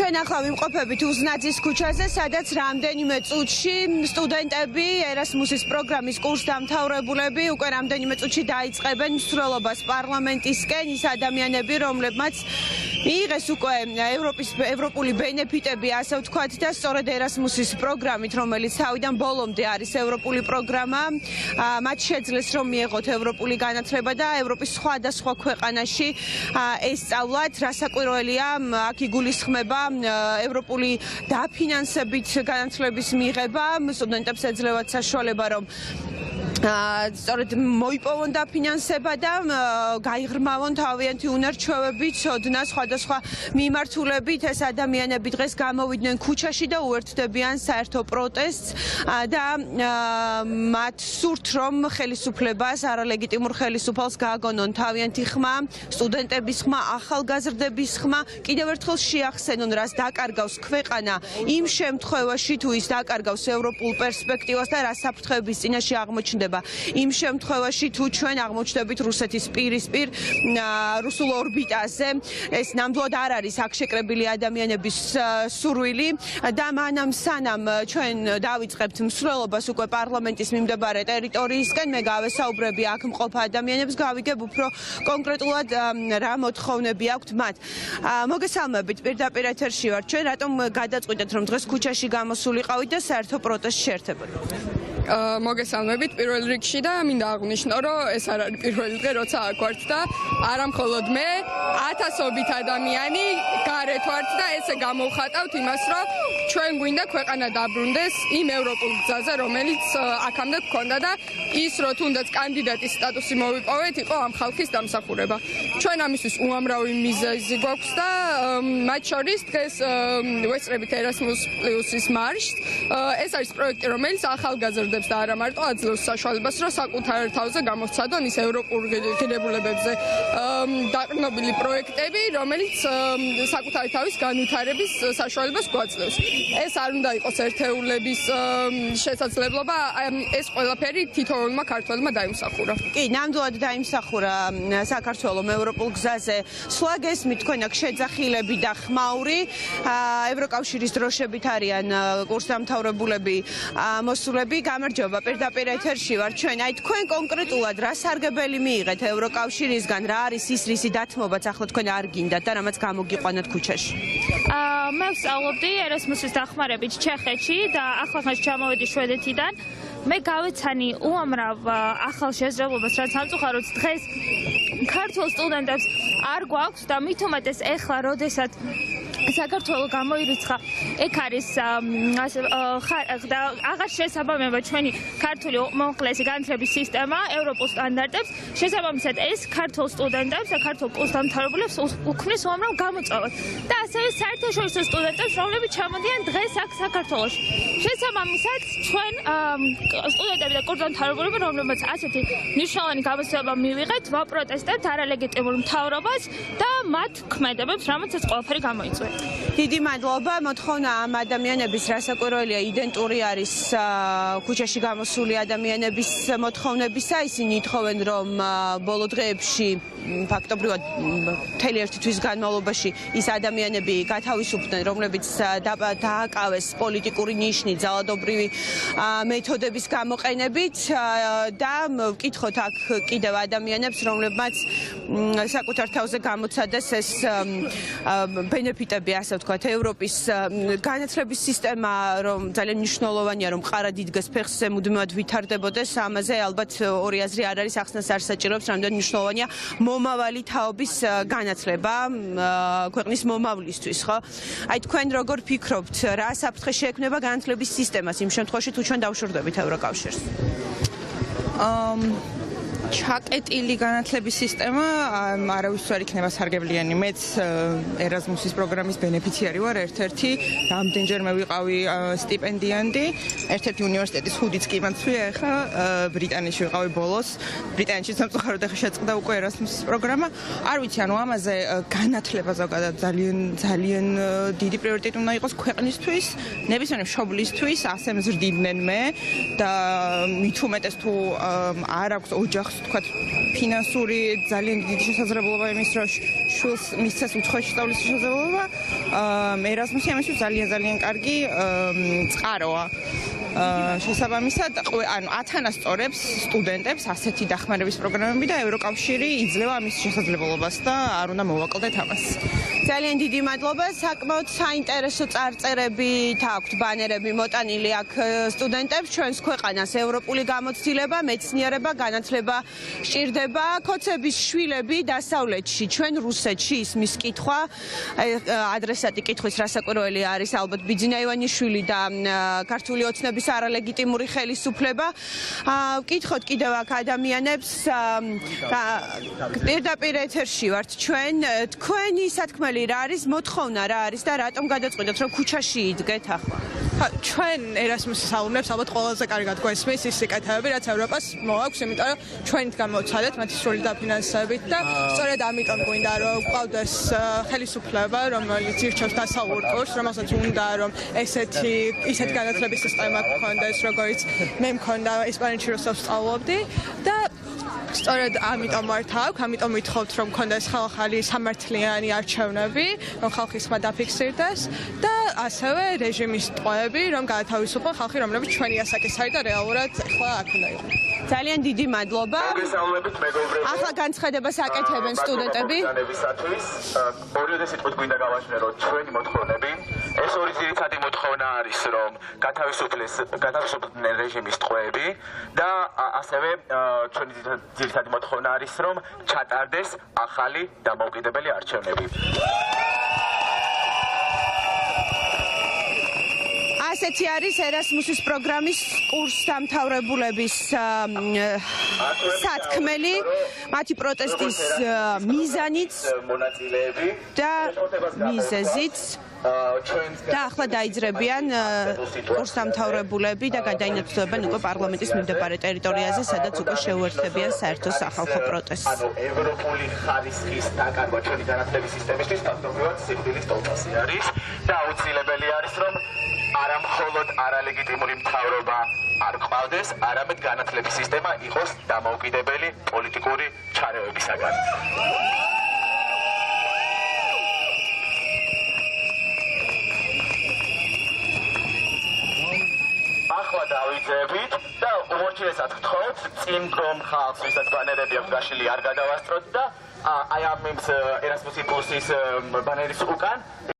ჩვენ ახლა ვიმყოფებით უზნაძის ქუჩაზე, სადაც რამდენიმე წუთში სტუდენტები ერასმუსის პროგრამის კურსდამთავრებულები უკვე რამდენიმე წუთში დაიწყებენ მსვლელობას პარლამენტისკენ. ის ადამიანები, რომლებმაც მიიღეს უკვე ევროპული ბენეფიტები, ასე ვთქვათ, და სწორედ ერასმუსის პროგრამით, რომელიც თავიდან ბოლომდე არის ევროპული პროგრამა, მათ შეძლეს რომ მიეღოთ ევროპული განათლება და ევროპის სხვადასხვა ქვეყანაში ესწავლათ. რასაკვირველია, აქ იგულისხმება ევროპული დაფინანსებით განათლების მიღება, სტუდენტებს ეძლევათ საშუალება რომ სწორედ მოიპოვონ დაფინანსება და გაიღრმავონ თავიანთი უნარ-ჩვევები, ცოდნა სხვადასხვა მიმართულებით. ეს ადამიანები დღეს გამოვიდნენ ქუჩაში და უერთდებიან საერთო პროტესტს და მათ სურთ რომ ხელისუფლებას, არალეგიტიმურ ხელისუფალს გააგონონ თავიანთი ხმა, სტუდენტების ხმა, ახალგაზრდების ხმა, კიდევ ერთხელ შეახსენონ, რას დაკარგავს ქვეყანა იმ შემთხვევაში, თუ ის დაკარგავს ევროპულ პერსპექტივას და რა საფრთხეების წინაშე აღმოჩნდება იმ შემთხვევაში, თუ ჩვენ აღმოჩნდებით რუსეთის პირისპირ რუსულ ორბიტაზე. ეს ნამდვილად არ არის აქ შეკრებილი ადამიანების სურვილი და მანამ სანამ ჩვენ დავიწყებთ მსვლელობას უკვე პარლამენტის მიმდებარე ტერიტორიისკენ, მე გავესაუბრები აქ მყოფ ადამიანებს, გავიგებ უფრო კონკრეტულად რა მოთხოვნები აქვთ მათ. მოგესალმებით, პირდაპირ ეთერში ვარ. ჩვენ რატომ გადაწყვიტეთ რომ დღეს ქუჩაში გამოსულიყავით და საერთო პროტესტს შეერთებოდით? მოგესალმებით პირველ რიგში და მინდა აღვნიშნო, რომ ეს არ არის პირველი დღე, როცა აქ ვართ და არა მხოლოდ მე, ათასობით ადამიანი გარეთ ვართ და ესე გამოვხატავთ იმას, რომ ჩვენ გვინდა ქვეყანა დაბრუნდეს იმ ევროპულ გზაზე, რომელიც აქამდე გქონდა და ის, რომ თუნდაც კანდიდატის სტატუსი მოვიპოვეთ, იყო ამ ხალხის დამსახურება. ჩვენ ამისთვის უამრავი მიზეზი გვაქვს და მათ შორის დღეს ვესწრებით Erasmus Plus-ის მარშს. ეს არის პროექტი, რომელიც ახალგაზრდებს და არა მარტო აძლევს საშუალებას, რომ საკუთარ თავზე გამოსცადონ ის ევროპულ ღირებულებებზე დაყრდნობილი პროექტები, რომელიც საკუთარი თავის განვითარების საშუალებას გვაძლევს. ეს არ უნდა იყოს ერთეულების შესაძლებლობა, ეს ყველაფერი თითოეულმა ქართველმა დაიმსახურა. კი, ნამდვილად დაიმსახურა საქართველომ ევროპულ გზაზე. სვლა გესმით, თქვენ აქ შეძახილები და ხმაური, ევროკავშირის დროშებით არიან კურსდამთავრებულები მოსულები. გამარჯობა, პირდაპირ ეთერში ვარ ჩვენ. აი თქვენ კონკრეტულად რა სარგებელი მიიღეთ ევროკავშირისგან, რა არის ის რისი დათმობაც ახლა თქვენ არ გინდათ და რამაც გამოგიყვანათ ქუჩაში? მე ვსწავლობდი ერასმუსის დახმარებით ჩეხეთში და ახლახანს ჩამოვედი შვედეთიდან. მე გავეცანი უამრავ ახალ შესაძლებლობას, რაც სამწუხაროდ დღეს ქართულ სტუდენტებს არ გვაქვს და მით უმეტეს ეხლა, როდესაც საქართველო გამოირიცხა, ეგ არის და აღარ შესაბამება ჩვენი ქართული მომხლესი განათლების სისტემა ევროპულ სტანდარტებს. შესაბამისად, ეს ქართულ სტუდენტებს და ქართულ კურსდამთავრებულებს უქმნის უამრავ გამოწვევას და ასევე საერთაშორისო სტუდენტებს, რომლებიც ჩამოდიან დღეს აქ საქართველოში. შესაბამისად, ჩვენ სტუდენტები და კურსდამთავრებულები, რომლებიც ასეთი მნიშვნელოვანი გამოცდილება მივიღეთ, ვაპროტესტებთ არალეგიტიმურ მთავრობას და მათ ქმედებებს, რამაც ეს ყველაფერი გამოიწვია. დიდი მადლობა. მოთხოვნა ამ ადამიანების რასაკვირველია იდენტური არის ქუჩაში გამოსული ადამიანების მოთხოვნებისა. ისინი ითხოვენ, რომ ბოლო დღეებში ფაქტობრივად მთელი ერთი თვის განმავლობაში ის ადამიანები გათავისუფლდნენ, რომლებიც დააკავეს პოლიტიკური ნიშნი, ძალადობრივი მეთოდების გამოყენებით და ვკითხოთ აქ კიდევ ადამიანებს, რომლებმაც საკუთარ თავზე გამოცადეს ეს ბენეფიტები, ასე ვთქვათ, ევროპის განათლების სისტემა, რომ ძალიან მნიშვნელოვანია, რომ ყარად იდგეს ფეხზე, მუდმივად ვითარდებოდეს. ამაზე ალბათ ორი აზრი არ არის, ახსნას არ საჭიროებს, რამდენი მნიშვნელოვანია მომავალი თაობის განათლება ქვეყნის მომავლისთვის, ხო? აი თქვენ როგორ ფიქრობთ, რა საფრთხე შეექმნება განათლების სისტემას იმ შემთხვევაში, თუ ჩვენ დავშორდებით ევროკავშირს? ჩაკეტილი განათლების სისტემა არავის არ იქნება სარგებლიანი. მეც ერასმუსის პროგრამის ბენეფიციარი ვარ, ერთ-ერთი რამდენჯერმე ვიყავი სტიპენდიანტი, ერთ-ერთი უნივერსიტეტის ხუდიც კი მაცვია, ახლა ბრიტანეთში ვიყავი ბოლოს. ბრიტანეთში სამწუხაროდ ახლა შეწყდა უკვე ერასმუსის პროგრამა. არ ვიცი, ანუ ამაზე განათლება ზოგადად ძალიან დიდი პრიორიტეტი უნდა იყოს ქვეყნისთვის, ნებისმიერი მშობლისთვის, ასე მზრდიდნენ მე და მით უმეტეს თუ არ აქვს ოჯახს, თქვათ, ფინანსური ძალიან დიდი შესაძლებლობა იმის რომ შულს მისცეს უცხოეთში სწავლის შესაძლებლობა ერასმუსი ამისთვის ძალიან კარგი წყაროა შესაბამისად ანუ 1000-ას სწორებს სტუდენტებს ასეთი დახმარების პროგრამები და ევროკავშირი იძლევა ამის შესაძლებლობას და არ უნდა მოვაკლდეთ ამას. ძალიან დიდი მადლობა. საკმაოდ საინტერესო წარწერებით აქვთ ბანერები მოტანილი აქ სტუდენტებს ჩვენს ქვეყანას ევროპული გამოცდილება, მეცნიერება, განათლება სჭირდება. ქოცების შვილები დასავლეთში, ჩვენ რუსეთში ისმის კითხვა, ადრესატი კითხვის რასაკვირველი არის ალბათ ბიძინა ივანიშვილი და ქართული ოცნების არალეგიტიმური ხელისუფლება. ვკითხოთ კიდევ აქ ადამიანებს პირდაპირ ეთერში ვართ ჩვენ. თქვენი სათქმელი რა არის, მოთხოვნა რა არის და რატომ გადაწყვეტეთ რომ ქუჩაში იდგეთ ახლა? ჩვენ ერასმუსის ალუმნებს ალბათ ყველაზე კარგად გვესმის ის სიკეთეები, რაც ევროპას მოაქვს, იმიტომ რომ ჩვენით გამოვცადეთ მათი სრული დაფინანსებით და სწორედ ამიტომ გვინდა რომ გვყავდეს ხელისუფლება, რომელიც ირჩევს დასავლურ კურსს, რომელსაც უნდა რომ ისეთ განათლების სისტემა გქონდეს, როგორც მე მქონდა ესპანეთში როცა ვსწავლობდი და სწორედ ამიტომ ვართ აქ, ამიტომ ვითხოვთ რომ გქონდეს ხალხი სამართლიანი არჩევნები, რომ ხალხის ხმა დაფიქსირდეს და ასევე რეჟიმის ტყვეები, რომ გაათავისუფლონ ხალხი, რომლებიც ჩვენი ასაკის არის და რეალურად ახლა აქ უნდა იყოს. ძალიან დიდი მადლობა. ახლა განცხადებას აკეთებენ სტუდენტები. ორივე სიტყვით გვინდა გავაჩნიოთ ჩვენი მოთხოვნები. ეს ორი ძირითადი მოთხოვნა არის, რომ გათავისუფლდნენ რეჟიმის ტყვეები და ასევე ჩვენი ძირითადი მოთხოვნა არის, რომ ჩატარდეს ახალი დამოუკიდებელი არჩევნები. ასეთი არის ერასმუსის პროგრამის კურსდამთავრებულების სათქმელი, მათი პროტესტის მიზანიც და მიზეზიც და ახლა დაიძრებიან კურსდამთავრებულები და გადაინაცვლებენ უკვე პარლამენტის მიმდებარე ტერიტორიაზე, სადაც უკვე შეუერთდებიან საერთო სახალხო პროტესტს. ანუ ევროპული ხარისხის დაკარგვა ჩვენი განათლების სისტემისთვის ფაქტობრივად სიკვდილის თვალსაზრისით არის და აუცილებელი არის, რომ არა მხოლოდ არალეგიტიმური მთავრობა არ გყავდეს, არამედ განათლების სისტემა იყოს დამოუკიდებელი პოლიტიკური ჩარევებისაგან. ახლა დავიძებით და უმორჩილესად გთხოვთ წინ გრომ ხალხს, ვისაც ბანერები აქვს გაშლილი, არ გადავასწროთ და აი ამ ერასმუს იმპულსის ბანერის უკან